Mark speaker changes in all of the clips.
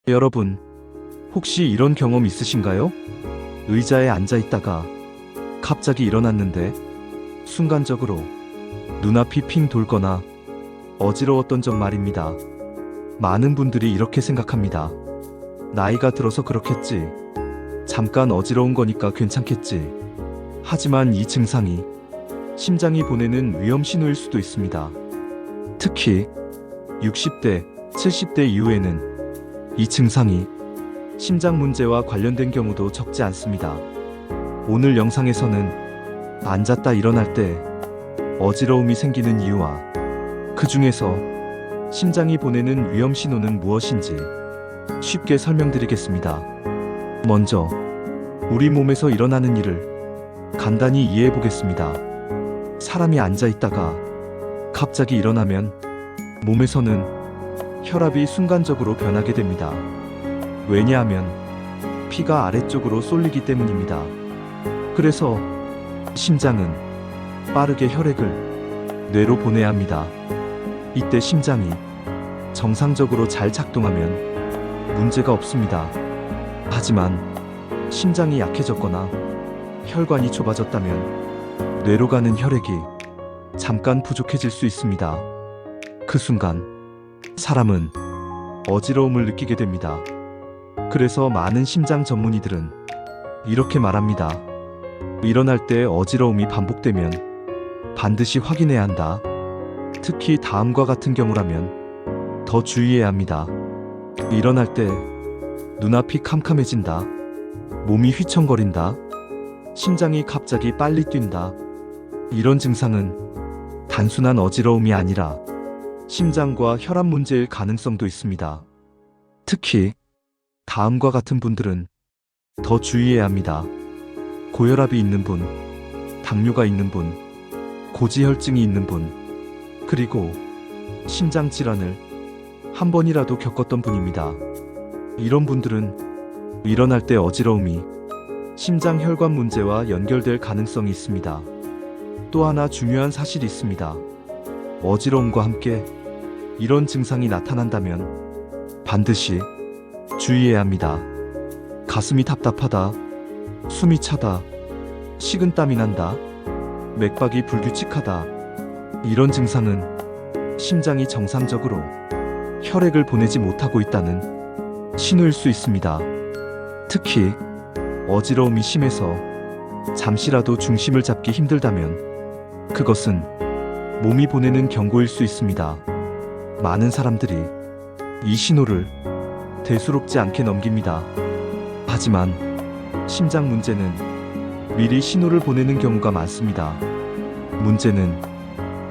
Speaker 1: 여러분, 혹시 이런 경험 있으신가요? 의자에 앉아 있다가 갑자기 일어났는데 순간적으로 눈앞이 핑 돌거나 어지러웠던 적 말입니다. 많은 분들이 이렇게 생각합니다. 나이가 들어서 그렇겠지. 잠깐 어지러운 거니까 괜찮겠지. 하지만 이 증상이 심장이 보내는 위험 신호일 수도 있습니다. 특히 60대, 70대 이후에는 이 증상이 심장 문제와 관련된 경우도 적지 않습니다. 오늘 영상에서는 앉았다 일어날 때 어지러움이 생기는 이유와 그 중에서 심장이 보내는 위험 신호는 무엇인지 쉽게 설명드리겠습니다. 먼저 우리 몸에서 일어나는 일을 간단히 이해해 보겠습니다. 사람이 앉아 있다가 갑자기 일어나면 몸에서는 혈압이 순간적으로 변하게 됩니다. 왜냐하면 피가 아래쪽으로 쏠리기 때문입니다. 그래서 심장은 빠르게 혈액을 뇌로 보내야 합니다. 이때 심장이 정상적으로 잘 작동하면 문제가 없습니다. 하지만 심장이 약해졌거나 혈관이 좁아졌다면 뇌로 가는 혈액이 잠깐 부족해질 수 있습니다. 그 순간 사람은 어지러움을 느끼게 됩니다. 그래서 많은 심장 전문의들은 이렇게 말합니다. 일어날 때 어지러움이 반복되면 반드시 확인해야 한다. 특히 다음과 같은 경우라면 더 주의해야 합니다. 일어날 때 눈앞이 캄캄해진다. 몸이 휘청거린다. 심장이 갑자기 빨리 뛴다. 이런 증상은 단순한 어지러움이 아니라 심장과 혈압 문제일 가능성도 있습니다. 특히 다음과 같은 분들은 더 주의해야 합니다. 고혈압이 있는 분, 당뇨가 있는 분, 고지혈증이 있는 분, 그리고 심장 질환을 한 번이라도 겪었던 분입니다. 이런 분들은 일어날 때 어지러움이 심장 혈관 문제와 연결될 가능성이 있습니다. 또 하나 중요한 사실이 있습니다. 어지러움과 함께 이런 증상이 나타난다면 반드시 주의해야 합니다. 가슴이 답답하다, 숨이 차다, 식은땀이 난다, 맥박이 불규칙하다. 이런 증상은 심장이 정상적으로 혈액을 보내지 못하고 있다는 신호일 수 있습니다. 특히 어지러움이 심해서 잠시라도 중심을 잡기 힘들다면 그것은 몸이 보내는 경고일 수 있습니다. 많은 사람들이 이 신호를 대수롭지 않게 넘깁니다. 하지만 심장 문제는 미리 신호를 보내는 경우가 많습니다. 문제는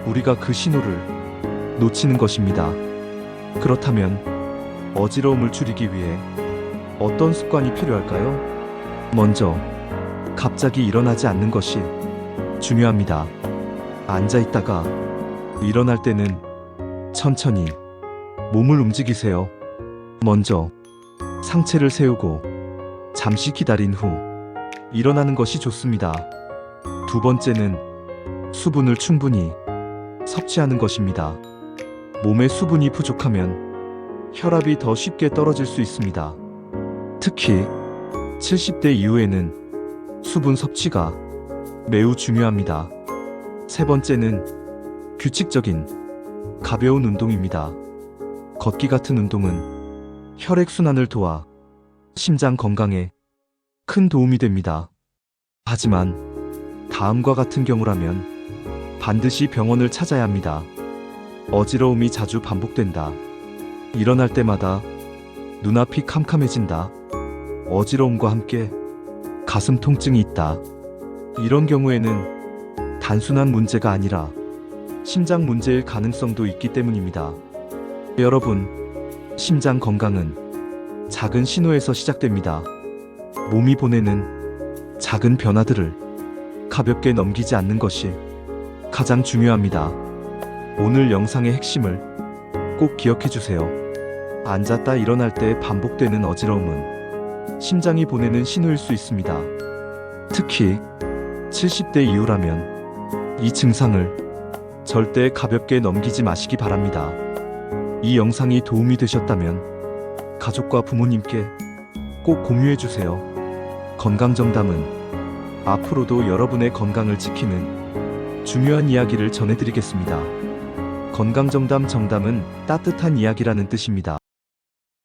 Speaker 1: 우리가 그 신호를 놓치는 것입니다. 그렇다면 어지러움을 줄이기 위해 어떤 습관이 필요할까요? 먼저 갑자기 일어나지 않는 것이 중요합니다. 앉아 있다가 일어날 때는 천천히 몸을 움직이세요. 먼저 상체를 세우고 잠시 기다린 후 일어나는 것이 좋습니다. 두 번째는 수분을 충분히 섭취하는 것입니다. 몸에 수분이 부족하면 혈압이 더 쉽게 떨어질 수 있습니다. 특히 70대 이후에는 수분 섭취가 매우 중요합니다. 세 번째는 규칙적인 가벼운 운동입니다. 걷기 같은 운동은 혈액순환을 도와 심장 건강에 큰 도움이 됩니다. 하지만 다음과 같은 경우라면 반드시 병원을 찾아야 합니다. 어지러움이 자주 반복된다. 일어날 때마다 눈앞이 캄캄해진다. 어지러움과 함께 가슴 통증이 있다. 이런 경우에는 단순한 문제가 아니라 심장 문제일 가능성도 있기 때문입니다. 여러분, 심장 건강은 작은 신호에서 시작됩니다. 몸이 보내는 작은 변화들을 가볍게 넘기지 않는 것이 가장 중요합니다. 오늘 영상의 핵심을 꼭 기억해 주세요. 앉았다 일어날 때 반복되는 어지러움은 심장이 보내는 신호일 수 있습니다. 특히 70대 이후라면 이 증상을 절대 가볍게 넘기지 마시기 바랍니다. 이 영상이 도움이 되셨다면 가족과 부모님께 꼭 공유해 주세요. 건강정담은 앞으로도 여러분의 건강을 지키는 중요한 이야기를 전해드리겠습니다. 건강정담 정담은 따뜻한 이야기라는 뜻입니다.